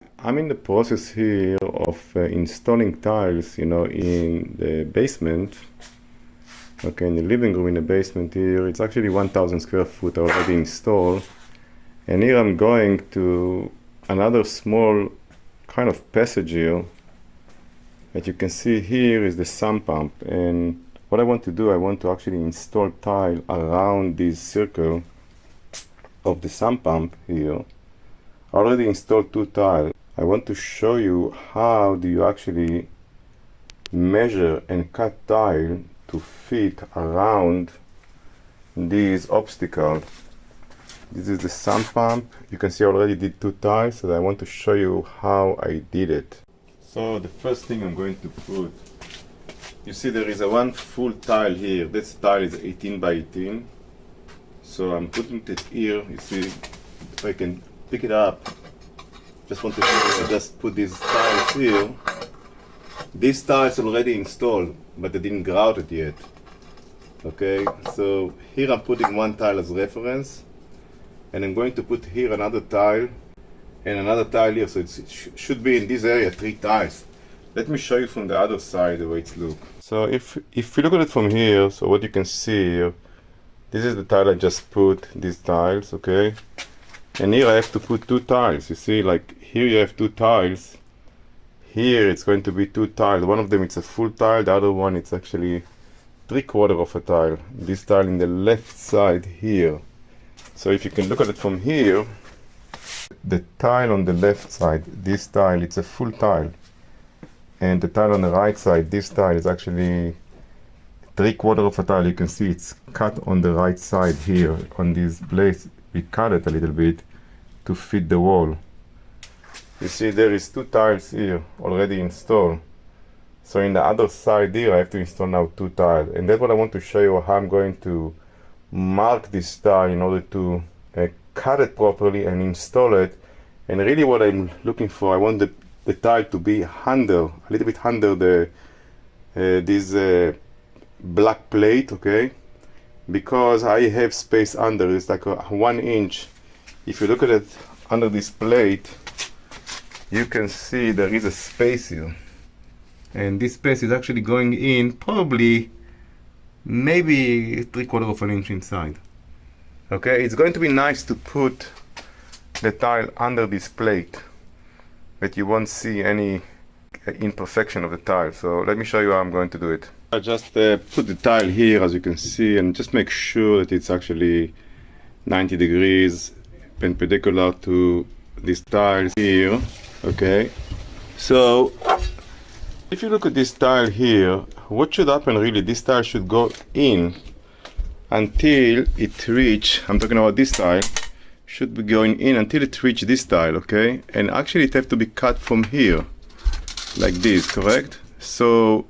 I'm in the process here of installing tiles, in the basement. Okay, in the living room in the basement here, it's actually 1,000 square foot already installed. And here I'm going to another small kind of passage here. That you can see here is the sump pump. And what I want to do, I want to actually install tile around this circle of the sump pump here. I already installed 2 tiles. I want to show you how do you actually measure and cut tile to fit around these obstacles. This is the sump pump. You can see I already did 2 tiles, so I want to show you how I did it. So the first thing I'm going to put, you see there is a one full tile here. This tile is 18 by 18. So I'm putting it here. You see, if I can pick it up. Just want to show you, I just put these tiles here. These tiles already installed, but they didn't grout it yet. Okay, so here I'm putting one tile as reference, and I'm going to put here another tile and another tile here, so it should be in this area 3 tiles. Let me show you from the other side the way it looks. So if you look at it from here, so what you can see here, this is the tile I just put, these tiles, okay? And here I have to put 2 tiles. You see, like here you have 2 tiles. Here it's going to be 2 tiles. One of them it's a full tile, the other one it's actually 3/4 of a tile. This tile in the left side here. So if you can look at it from here, the tile on the left side, this tile, it's a full tile. And the tile on the right side, this tile is actually 3/4 of a tile. You can see it's cut on the right side here on these blades. We cut it a little bit to fit the wall. You see there is 2 tiles here already installed. So in the other side here I have to install now 2 tiles. And that's what I want to show you, how I'm going to mark this tile in order to cut it properly and install it. And really what I'm looking for, I want the tile to be under, a little bit under the this black plate, okay? Because I have space under, it's like 1 inch. If you look at it under this plate, you can see there is a space here. And this space is actually going in probably maybe 3/4 of an inch inside. Okay, it's going to be nice to put the tile under this plate, that you won't see any imperfection of the tile. So let me show you how I'm going to do it. I just put the tile here, as you can see, and just make sure that it's actually 90 degrees perpendicular to these tiles here. Okay, so if you look at this tile here, what should happen really, this tile should go in until it reach, I'm talking about this tile, should be going in until it reach this tile, okay? And actually it have to be cut from here, like this, correct? So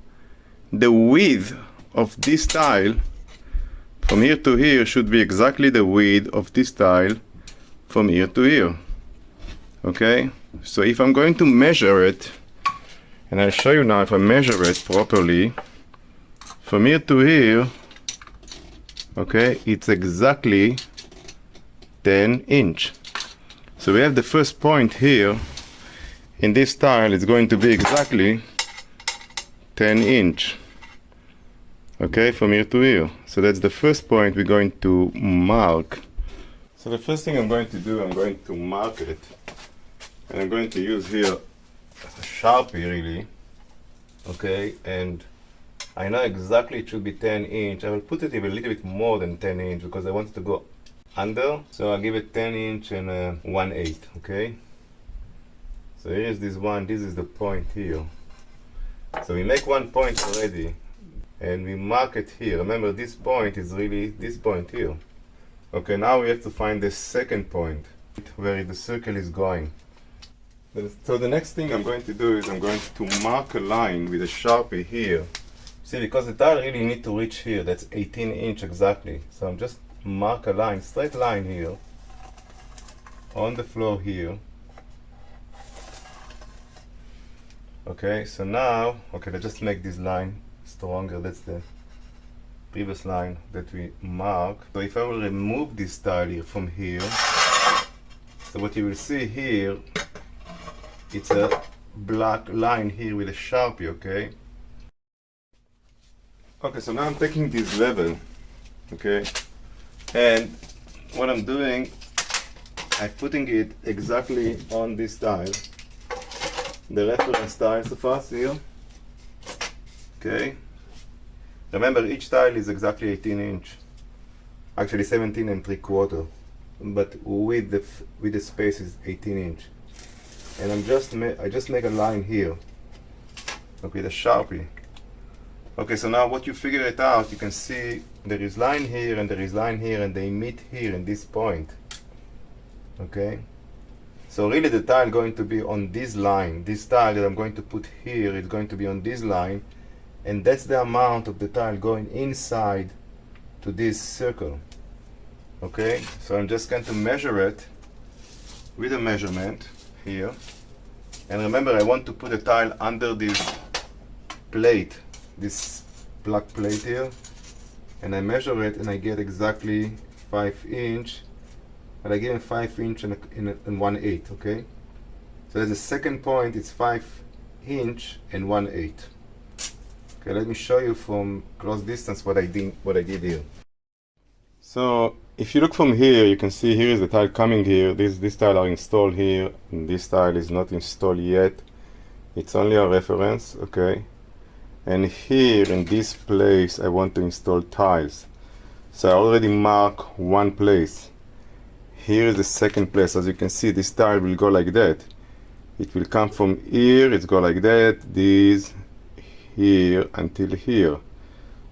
the width of this tile from here to here should be exactly the width of this tile from here to here. Okay, so if I'm going to measure it, and I'll show you now if I measure it properly, from here to here, okay, it's exactly 10 inch. So we have the first point here in this tile, it's going to be exactly 10 inch. Okay, from here to here. So that's the first point we're going to mark. So the first thing I'm going to do, I'm going to mark it. And I'm going to use here a Sharpie really. Okay, and I know exactly it should be 10 inch. I will put it even a little bit more than 10 inch because I want it to go under. So I'll give it 10 inch and 1/8, okay? So here's this one, this is the point here. So we make 1 point already and we mark it here. Remember, this point is really this point here. Okay, now we have to find the second point where the circle is going. So the next thing I'm going to do is I'm going to mark a line with a Sharpie here. See, because the tile really need to reach here, that's 18 inch exactly. So I'm just mark a line, straight line here, on the floor here. Okay, so now, okay, let's just make this line stronger. That's the previous line that we marked. So if I will remove this tile here from here, so what you will see here, it's a black line here with a Sharpie, okay? Okay, so now I'm taking this level, okay? And what I'm doing, I'm putting it exactly on this tile, the reference tiles of us here, okay? Remember, each tile is exactly 18 inch, actually 17 and 3/4, but with the space is 18 inch. And I just make a line here, okay, the Sharpie. Okay, so now what you figure it out, you can see there is line here and there is line here, and they meet here in this point. Okay, so really the tile going to be on this line. This tile that I'm going to put here is going to be on this line, and that's the amount of the tile going inside to this circle. Okay, so I'm just going to measure it with a measurement here. And remember, I want to put a tile under this plate, this black plate here, and I measure it and I get exactly 5 inch, but I give it 5 inch and 1/8, okay? So as the second point, it's 5 inch and 1/8. Okay, let me show you from close distance what I did here. So if you look from here, you can see here is the tile coming here. This tile are installed here, and this tile is not installed yet. It's only a reference, okay? And here in this place, I want to install tiles. So I already mark one place. Here is the second place. As you can see, this tile will go like that. It will come from here, it's go like that, this, here, until here.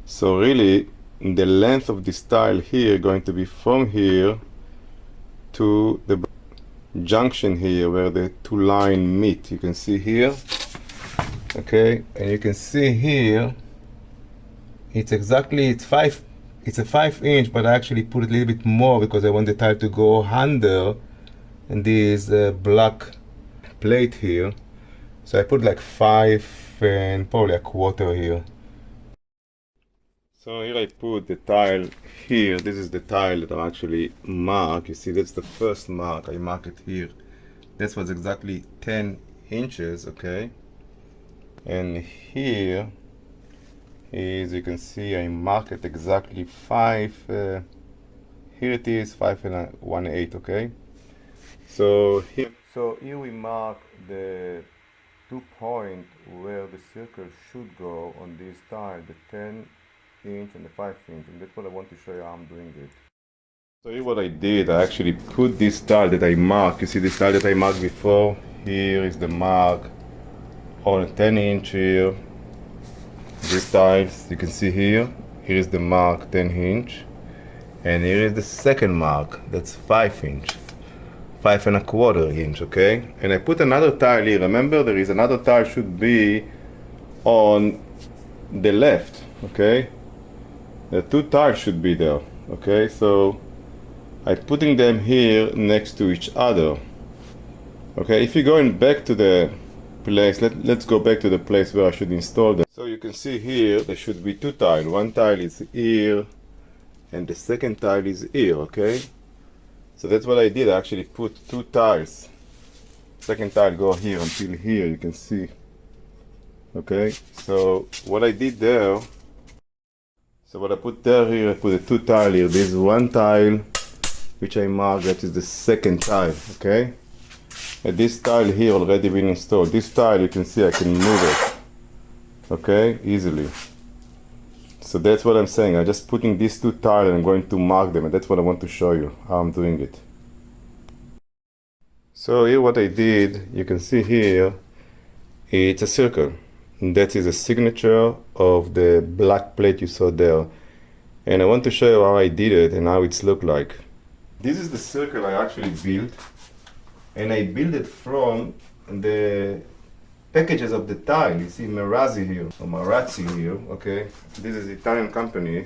So really, the length of this tile here going to be from here to the junction here where the two lines meet. You can see here, okay, and you can see here it's a 5 inch, but I actually put a little bit more because I want the tile to go under this black plate here. So I put like 5 and probably a quarter here. So here I put the tile here. This is the tile that I actually mark. You see, that's the first mark. I mark it here. This was exactly 10 inches, okay? And here is, you can see, I mark it exactly 5. Here it is, 5 and 1/8, okay? So here we mark the 2 points where the circle should go on this tile, the 10 inch and the 5 inch, and that's what I want to show you how I'm doing it. So here what I did, I actually put this tile that I marked. You see this tile that I marked before? Here is the mark on 10 inch here. These tiles, you can see here is the mark 10 inch, and here is the second mark, that's 5 inch. 5 1/4 inch, okay? And I put another tile here. Remember, there is another tile should be on the left, okay? The 2 tiles should be there, okay? So I'm putting them here next to each other, okay? If you're going back to the place, let's go back to the place where I should install them. So you can see here there should be 2 tiles. One tile is here and the second tile is here, okay? So that's what I did. I actually put 2 tiles. Second tile go here until here, you can see. Okay, so what I did there, so what I put there here, I put a 2 tile here. This is 1 tile which I marked, that is the second tile, okay? And this tile here already been installed. This tile, you can see I can move it, okay, easily. So that's what I'm saying. I'm just putting these 2 tiles and I'm going to mark them, and that's what I want to show you, how I'm doing it. So here what I did, you can see here, it's a circle. And that is a signature of the black plate you saw there. And I want to show you how I did it and how it's looked like. This is the circle I actually built. And I built it from the packages of the tile. You see Marazzi here, or Marazzi here, okay? This is Italian company.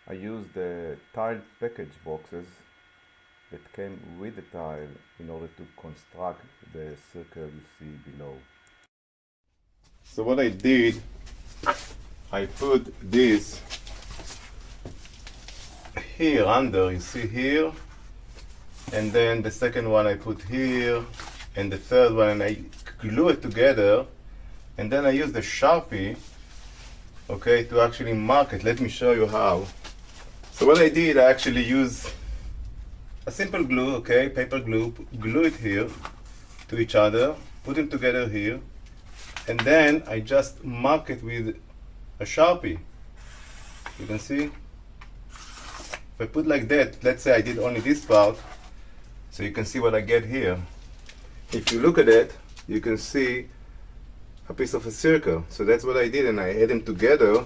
I used the tile package boxes that came with the tile in order to construct the circle you see below. So what I did, I put this here under, you see here, and then the second one I put here, and the third one, and I glue it together, and then I use the Sharpie, okay, to actually mark it. Let me show you how. So what I did, I actually used a simple glue, okay, paper glue, glue it here to each other, put them together here, and then I just mark it with a Sharpie. You can see? If I put like that, let's say I did only this part, so you can see what I get here. If you look at it, you can see a piece of a circle. So that's what I did, and I add them together,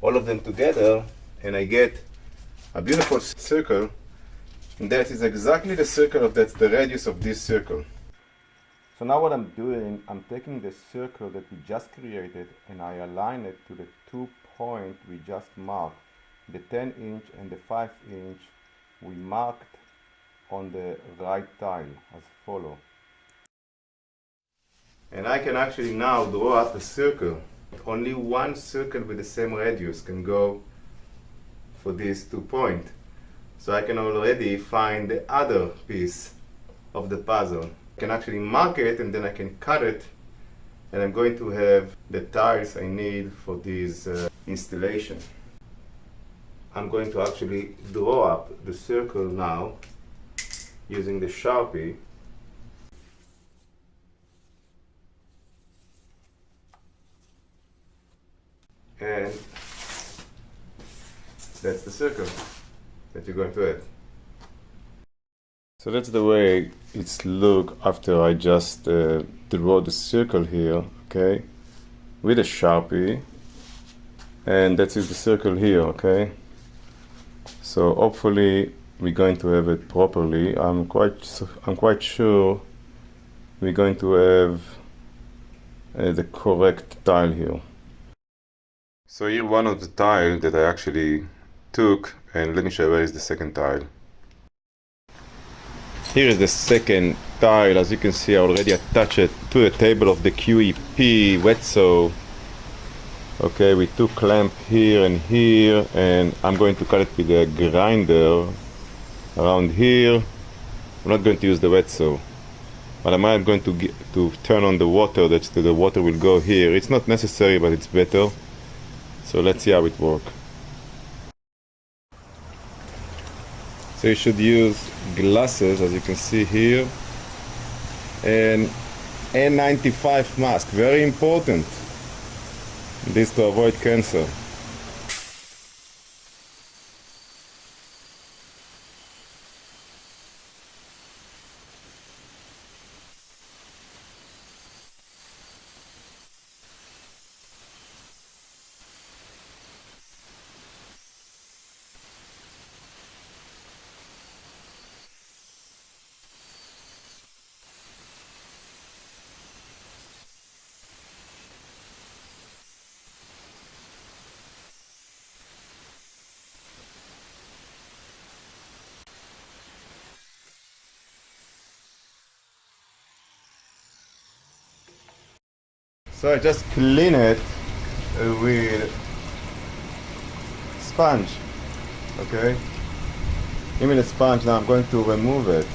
all of them together, and I get a beautiful circle. And that is exactly the circle of that's the radius of this circle. So now what I'm doing, I'm taking the circle that we just created and I align it to the 2 points we just marked. The 10-inch and the 5-inch we marked on the right tile as follow. And I can actually now draw up a circle. Only one circle with the same radius can go for these 2 points. So I can already find the other piece of the puzzle. I can actually mark it and then I can cut it, and I'm going to have the tiles I need for this installation. I'm going to actually draw up the circle now using the Sharpie. And that's the circle that you're going to add. So that's the way it's look after I just draw the circle here, okay, with a Sharpie, and that is the circle here, okay. So hopefully we're going to have it properly. I'm quite sure we're going to have the correct tile here. So here one of the tile that I actually took, and let me show you where is the second tile. Here is the second tile. As you can see, I already attached it to the table of the QEP wet saw. Okay, with 2 clamps here, and I'm going to cut it with a grinder around here. I'm not going to use the wet saw, but I'm going to turn on the water. That's the water will go here. It's not necessary, but it's better. So let's see how it works. So you should use glasses, as you can see here, and N95 mask, very important, this to avoid cancer. So I just clean it with sponge, okay? Give me the sponge, now I'm going to remove it.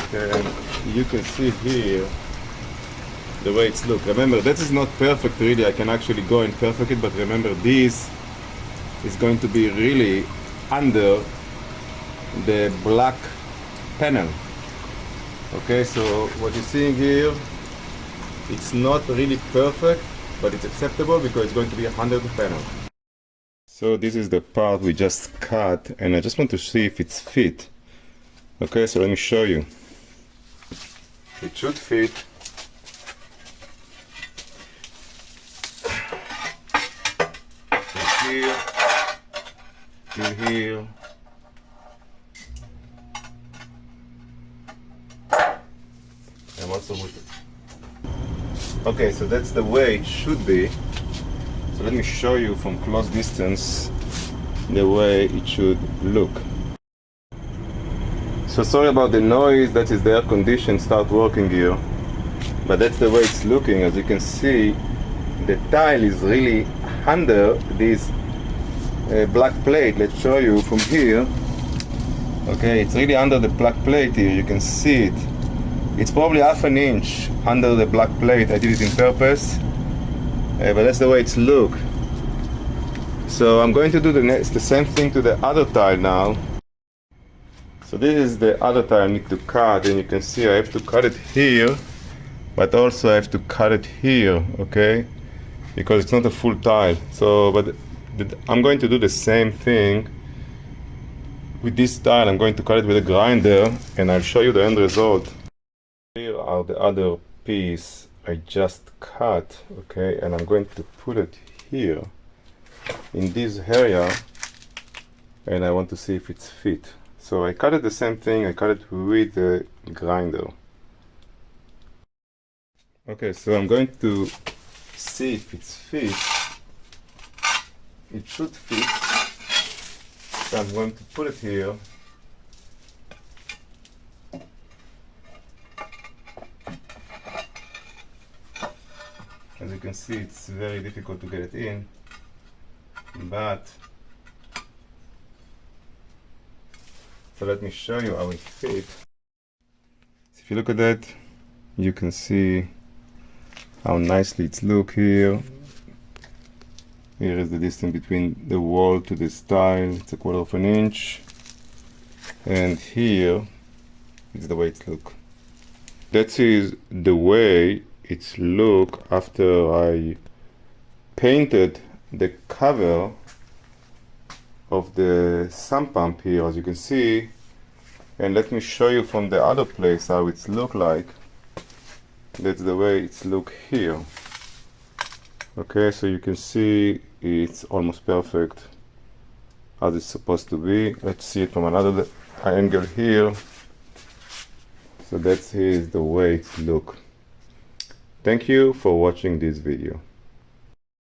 Okay, and you can see here the way it's look. Remember, that is not perfect really, I can actually go and perfect it, but remember this is going to be really under the black panel. Okay, so what you're seeing here, it's not really perfect, but it's acceptable because it's going to be under the panel. So this is the part we just cut, and I just want to see if it's fit. Okay, so let me show you. It should fit. In here. And also with it. Okay, so that's the way it should be. So let me show you from close distance the way it should look. So sorry about the noise, that is the air condition start working here. But that's the way it's looking. As you can see, the tile is really under this black plate. Let's show you from here. Okay, it's really under the black plate here, you can see it. It's probably half an inch under the black plate. I did it in purpose, but that's the way it's look. So I'm going to do the same thing to the other tile now. So this is the other tile I need to cut, and you can see I have to cut it here, but also I have to cut it here, okay? Because it's not a full tile. So, but I'm going to do the same thing with this tile. I'm going to cut it with a grinder, and I'll show you the end result. Here are the other piece I just cut, okay? And I'm going to put it here in this area, and I want to see if it's fit. So I cut it the same thing, I cut it with the grinder. Okay, so I'm going to see if it's fit. It should fit. So I'm going to put it here. As you can see, it's very difficult to get it in, but so let me show you how it fits. If you look at that, you can see how nicely it's look here. Here is the distance between the wall to this tile. It's a 1/4 of an inch, and here is the way it look. That is the way it's look after I painted the cover of the sump pump here, as you can see. And let me show you from the other place how it's look like. That's the way it's look here. Okay, so you can see it's almost perfect as it's supposed to be. Let's see it from another angle here. So that's the way it look. Thank you for watching this video.